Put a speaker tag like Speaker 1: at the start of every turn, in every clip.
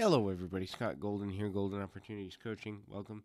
Speaker 1: Hello, everybody. Scott Golden here, Golden Opportunities Coaching. Welcome.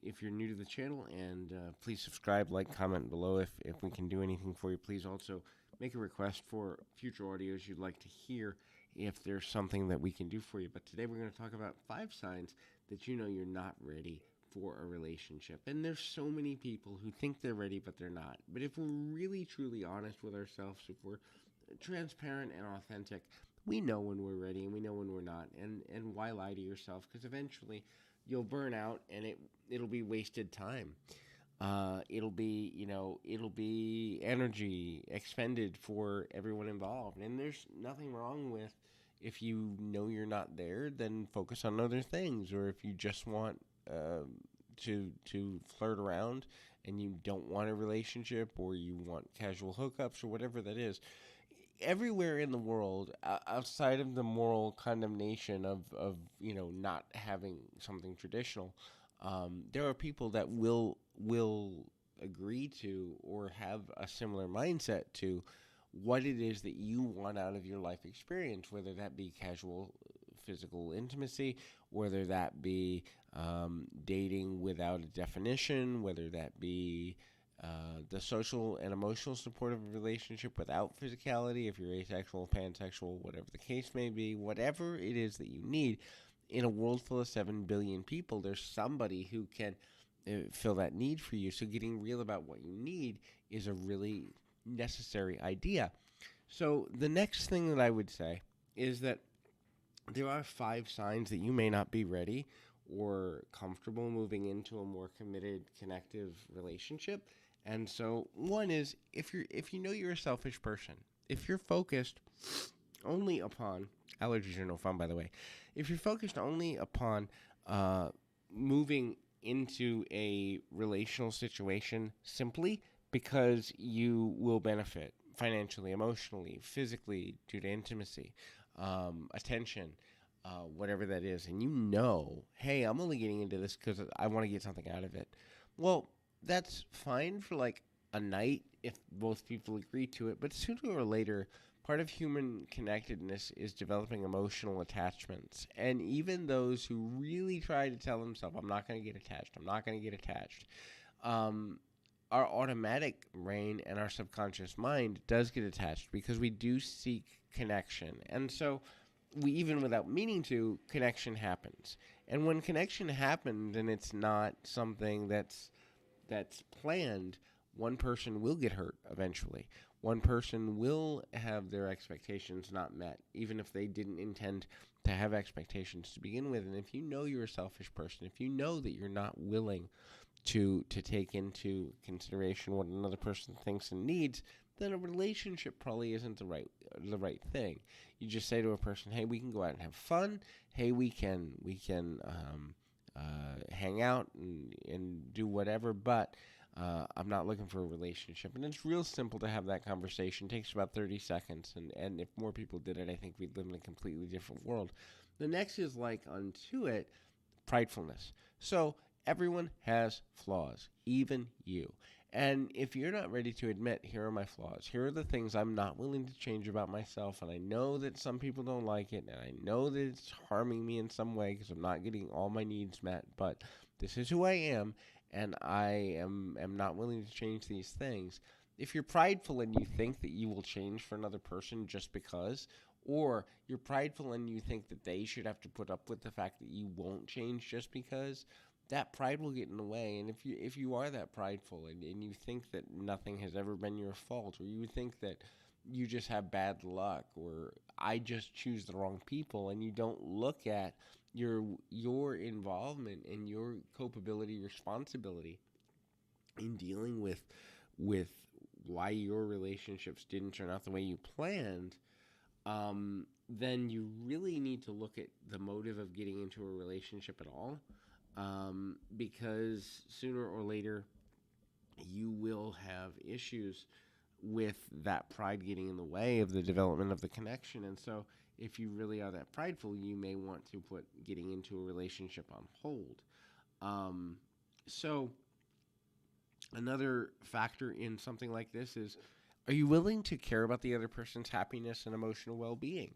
Speaker 1: If you're new to the channel, and please subscribe, like, comment below if we can do anything for you. Please also make a request for future audios you'd like to hear if there's something that we can do for you. But today we're going to talk about 5 signs that you know you're not ready for a relationship. And there's so many people who think they're ready, but they're not. But if we're really, truly honest with ourselves, if we're transparent and authentic, we know when we're ready and we know when we're not. And why lie to yourself? Because eventually you'll burn out and it'll be wasted time. It'll be energy expended for everyone involved. And there's nothing wrong with, if you know you're not there, then focus on other things. Or if you just want to flirt around and you don't want a relationship, or you want casual hookups, or whatever that is, everywhere in the world, outside of the moral condemnation of not having something traditional, there are people that will agree to or have a similar mindset to what it is that you want out of your life experience, whether that be casual physical intimacy, whether that be dating without a definition, whether that be the social and emotional support of a relationship without physicality, if you're asexual, pansexual, whatever the case may be, whatever it is that you need. In a world full of 7 billion people, there's somebody who can fill that need for you. So getting real about what you need is a really necessary idea. So the next thing that I would say is that there are 5 signs that you may not be ready or comfortable moving into a more committed, connective relationship. And so one is, if you know you're a selfish person, if you're focused only upon, allergies are no fun, by the way, if you're focused only upon moving into a relational situation simply because you will benefit financially, emotionally, physically, due to intimacy, attention, whatever that is, and you know, hey, I'm only getting into this because I want to get something out of it. Well, that's fine for like a night if both people agree to it, but sooner or later, part of human connectedness is developing emotional attachments. And even those who really try to tell themselves, I'm not going to get attached, our automatic brain and our subconscious mind does get attached because we do seek connection. And so we, even without meaning to, connection happens. And when connection happens and it's not something that's planned, one person will get hurt eventually. One person will have their expectations not met, even if they didn't intend to have expectations to begin with. And if you know you're a selfish person, if you know that you're not willing to take into consideration what another person thinks and needs, then a relationship probably isn't the right thing. You just say to a person, hey, we can go out and have fun. Hey, we can hang out and do whatever, but I'm not looking for a relationship. And it's real simple to have that conversation. It takes about 30 seconds, and if more people did it, I think we'd live in a completely different world. The next is like unto it, pridefulness. So everyone has flaws, even you. And if you're not ready to admit, here are my flaws, here are the things I'm not willing to change about myself, and I know that some people don't like it, and I know that it's harming me in some way because I'm not getting all my needs met, but this is who I am, and I am not willing to change these things. If you're prideful and you think that you will change for another person just because, or you're prideful and you think that they should have to put up with the fact that you won't change just because, that pride will get in the way. And if you are that prideful and you think that nothing has ever been your fault, or you think that you just have bad luck, or I just choose the wrong people, and you don't look at your involvement and your culpability, responsibility in dealing with why your relationships didn't turn out the way you planned, then you really need to look at the motive of getting into a relationship at all. Because sooner or later you will have issues with that pride getting in the way of the development of the connection. And so if you really are that prideful, you may want to put getting into a relationship on hold. So another factor in something like this is, are you willing to care about the other person's happiness and emotional well-being?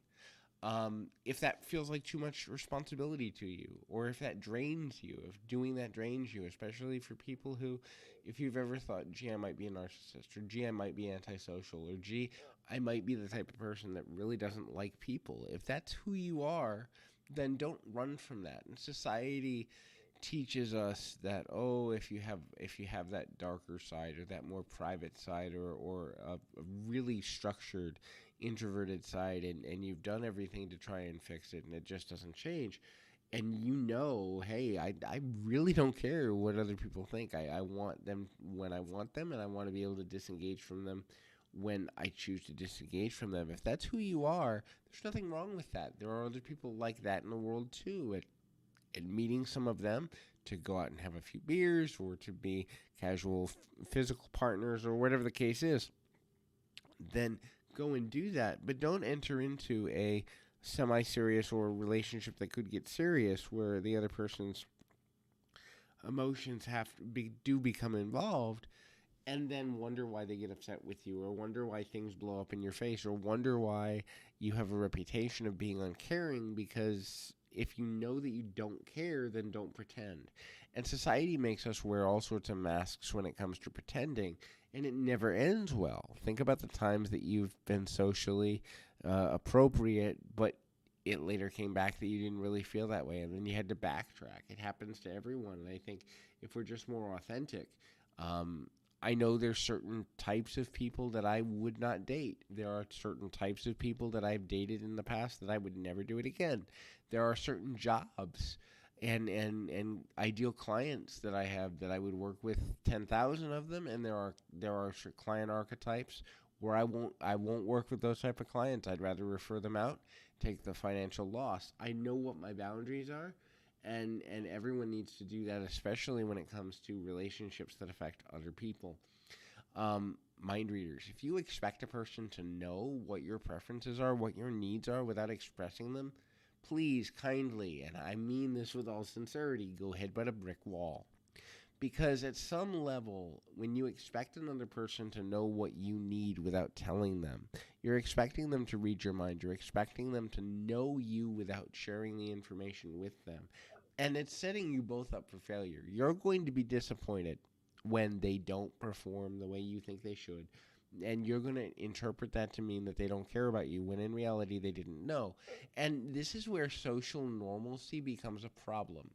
Speaker 1: If that feels like too much responsibility to you, or if that drains you, if doing that drains you, especially for people who, if you've ever thought, gee, I might be a narcissist, or gee, I might be antisocial, or gee, I might be the type of person that really doesn't like people. If that's who you are, then don't run from that. And society teaches us that, oh, if you have that darker side, or that more private side, or a really structured introverted side, and you've done everything to try and fix it and it just doesn't change, and hey, I really don't care what other people think. I want them when I want them, and I want to be able to disengage from them when I choose to disengage from them. If that's who you are, there's nothing wrong with that. There are other people like that in the world too. And meeting some of them to go out and have a few beers, or to be casual physical partners, or whatever the case is, then go and do that. But don't enter into a semi-serious or a relationship that could get serious, where the other person's emotions do become involved, and then wonder why they get upset with you, or wonder why things blow up in your face, or wonder why you have a reputation of being uncaring. Because if you know that you don't care, then don't pretend. And society makes us wear all sorts of masks when it comes to pretending, and it never ends well. Think about the times that you've been socially appropriate, but it later came back that you didn't really feel that way, and then you had to backtrack. It happens to everyone, and I think if we're just more authentic, I know there's certain types of people that I would not date. There are certain types of people that I've dated in the past that I would never do it again. There are certain jobs and ideal clients that I have that I would work with 10,000 of them, and there are client archetypes where I won't work with those type of clients. I'd rather refer them out, take the financial loss. I know what my boundaries are, and everyone needs to do that, especially when it comes to relationships that affect other people. Mind readers, if you expect a person to know what your preferences are, what your needs are, without expressing them, please kindly, and I mean this with all sincerity, go headbutt a brick wall. Because at some level, when you expect another person to know what you need without telling them, you're expecting them to read your mind. You're expecting them to know you without sharing the information with them. And it's setting you both up for failure. You're going to be disappointed when they don't perform the way you think they should. And you're going to interpret that to mean that they don't care about you, when in reality they didn't know. And this is where social normalcy becomes a problem.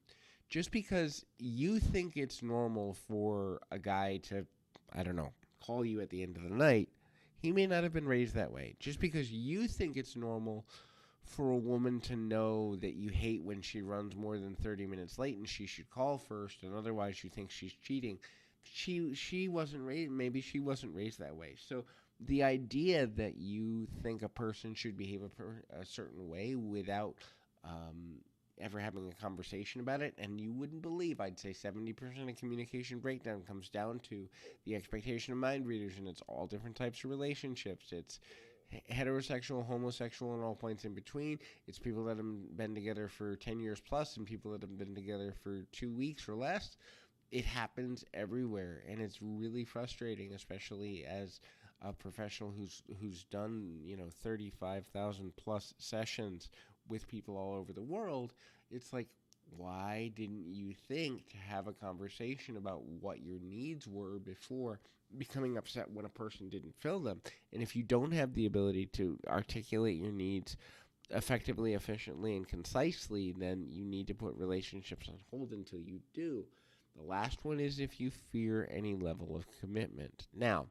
Speaker 1: Just because you think it's normal for a guy to, I don't know, call you at the end of the night, he may not have been raised that way. Just because you think it's normal for a woman to know that you hate when she runs more than 30 minutes late and she should call first, and otherwise you think she's cheating, she wasn't raised, maybe she wasn't raised that way. So the idea that you think a person should behave a certain way without ever having a conversation about it, and you wouldn't believe, I'd say 70% of communication breakdown comes down to the expectation of mind readers, and it's all different types of relationships. It's heterosexual, homosexual, and all points in between. It's people that have been together for 10 years plus, and people that have been together for 2 weeks or less. It happens everywhere, and it's really frustrating, especially as a professional who's done 35,000 plus sessions with people all over the world. It's like, why didn't you think to have a conversation about what your needs were before becoming upset when a person didn't fill them? And if you don't have the ability to articulate your needs effectively, efficiently, and concisely, then you need to put relationships on hold until you do. The last one is if you fear any level of commitment. Now,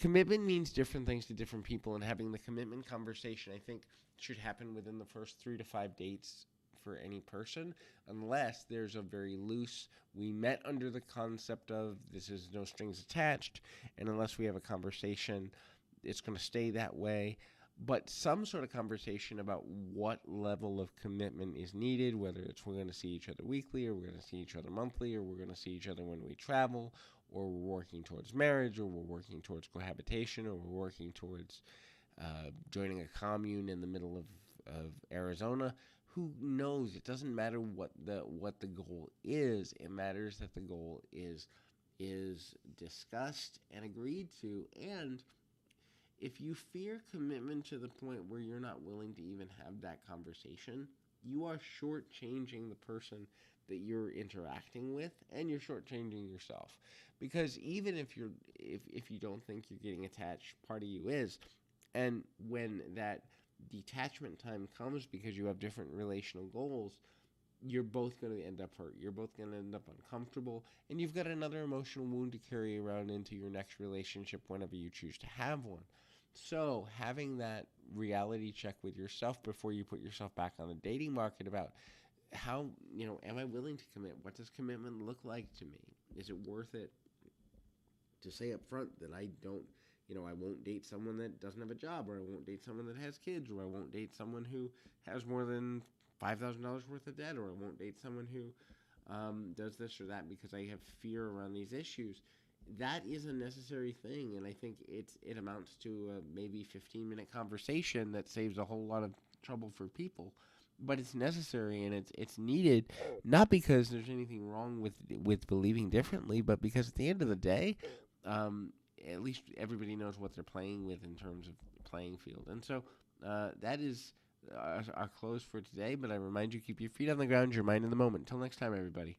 Speaker 1: commitment means different things to different people, and having the commitment conversation, I think, should happen within the first 3 to 5 dates for any person, unless there's a very loose, we met under the concept of this is no strings attached, and unless we have a conversation, it's going to stay that way. But some sort of conversation about what level of commitment is needed, whether it's we're going to see each other weekly, or we're going to see each other monthly, or we're going to see each other when we travel, or we're working towards marriage, or we're working towards cohabitation, or we're working towards joining a commune in the middle of Arizona. Who knows? It doesn't matter what the goal is. It matters that the goal is discussed and agreed to, and if you fear commitment to the point where you're not willing to even have that conversation, you are shortchanging the person that you're interacting with, and you're shortchanging yourself. Because even if you don't think you're getting attached, part of you is, and when that detachment time comes because you have different relational goals, you're both going to end up hurt. You're both going to end up uncomfortable, and you've got another emotional wound to carry around into your next relationship whenever you choose to have one. So, having that reality check with yourself before you put yourself back on the dating market about how, am I willing to commit? What does commitment look like to me? Is it worth it to say up front that I don't, I won't date someone that doesn't have a job, or I won't date someone that has kids, or I won't date someone who has more than $5,000 worth of debt, or I won't date someone who does this or that because I have fear around these issues. That is a necessary thing, and I think it amounts to a maybe 15-minute conversation that saves a whole lot of trouble for people. But it's necessary, and it's needed, not because there's anything wrong with believing differently, but because at the end of the day, at least everybody knows what they're playing with in terms of playing field. And so that is our close for today. But I remind you, keep your feet on the ground, your mind in the moment. Until next time, everybody.